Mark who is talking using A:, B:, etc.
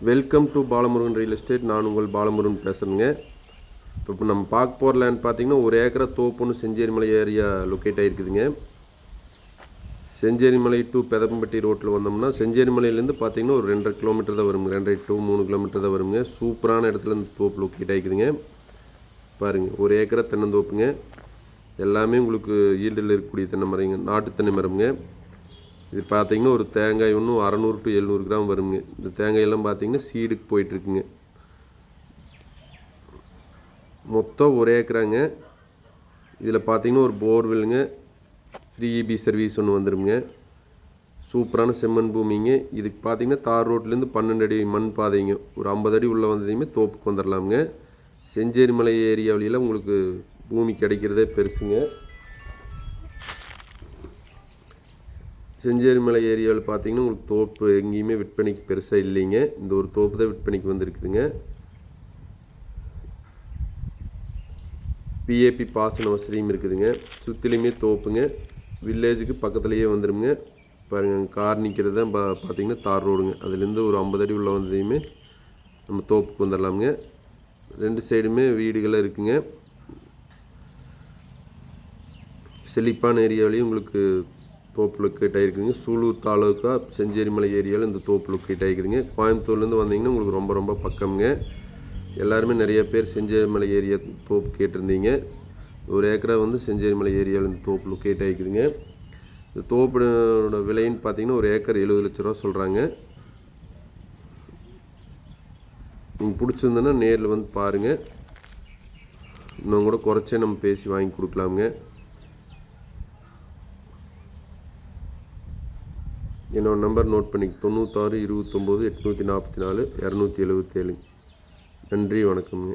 A: Welcome to Balamurugan real estate. நான் உங்கள் பாலமுருகன் பேசுகிறேங்க. இப்போ நம்ம பார்க்க போகிற லேண்ட் பார்த்தீங்கன்னா 1 ஏக்கரா தோப்புன்னு செஞ்சேரிமலை ஏரியா லொக்கேட் ஆகிருக்குதுங்க. செஞ்சேரிமலை டு பெதம்பட்டி ரோட்டில் வந்தோம்னா செஞ்சேரிமலையிலேருந்து பார்த்தீங்கன்னா ஒரு 2.5 கிலோமீட்டர் தான் வருங்க. 2.5 to 3 கிலோமீட்டர் தான் வருங்க. சூப்பரான இடத்துல இந்த தோப்பு லொக்கேட் ஆகிக்குதுங்க. பாருங்கள், 1 ஏக்கரா தென்னந்தோப்புங்க. எல்லாமே உங்களுக்கு ஈல்டில் இருக்கக்கூடிய தென்னை மரங்க, நாட்டு தென்னை மரம்ங்க. இது பார்த்தீங்கன்னா ஒரு தேங்காய் ஒன்று 600 to 700 கிராம் வருங்க. இந்த தேங்காயெல்லாம் பார்த்தீங்கன்னா சீடுக்கு போயிட்டுருக்குங்க. மொத்தம் 1 ஏக்கராங்க. இதில் பார்த்தீங்கன்னா ஒரு போர்வெல்லுங்க, ஃப்ரீ இபி சர்வீஸ் ஒன்று வந்துடுங்க. சூப்பரான செம்மண் பூமிங்க. இதுக்கு பார்த்தீங்கன்னா தார் ரோட்லேருந்து 12 அடி மண் பாதைங்க. ஒரு 50 அடி உள்ளே வந்ததையுமே தோப்புக்கு வந்துடலாமுங்க. செஞ்சேரிமலை ஏரியாவிலாம் உங்களுக்கு பூமி கிடைக்கிறதே பெருசுங்க. செஞ்சேரிமலை ஏரியாவில் பார்த்தீங்கன்னா உங்களுக்கு தோப்பு எங்கேயுமே விற்பனைக்கு பெருசாக இல்லைங்க. இந்த ஒரு தோப்பு தான் விற்பனைக்கு வந்திருக்குதுங்க. பிஏபி பாசன வசதியும் இருக்குதுங்க. சுற்றிலையுமே தோப்புங்க. வில்லேஜுக்கு பக்கத்துலேயே வந்துடுங்க. பாருங்கள், கார் நிற்கிறது தான் பார்த்தீங்கன்னா தார் ரோடுங்க. அதுலேருந்து ஒரு 50 அடி உள்ள வந்ததையுமே நம்ம தோப்புக்கு வந்துடலாமுங்க. 2 சைடுமே வீடுகளாக இருக்குங்க. செழிப்பான ஏரியாவிலையும் உங்களுக்கு தோப்பு லொக்கேட் ஆகிருக்குதுங்க. சூலூர் தாலுக்கா செஞ்சேரிமலை ஏரியாவில் இந்த தோப்பு லொக்கேட் ஆகிருக்குதுங்க. கோயம்புத்தூர்லேருந்து வந்தீங்கன்னா உங்களுக்கு ரொம்ப பக்கம்ங்க. எல்லாருமே நிறைய பேர் செஞ்சேரிமலை ஏரியா தோப்பு கேட்டிருந்தீங்க. 1 ஏக்கரா வந்து செஞ்சேரிமலை ஏரியாவில் இந்த தோப்பு லொக்கேட் ஆகிக்குதுங்க. இந்த தோப்போட விலைன்னு பார்த்தீங்கன்னா 1 ஏக்கர் 70 லட்ச ரூபா சொல்கிறாங்க. நீங்கள் பிடிச்சிருந்தோன்னா நேரில் வந்து பாருங்கள். இன்னும் கூட குறைச்சே நம்ம பேசி வாங்கி கொடுக்கலாமுங்க. என்னோட நம்பர் நோட் பண்ணிக்க 96 29 844 277. நன்றி, வணக்கம்ங்க.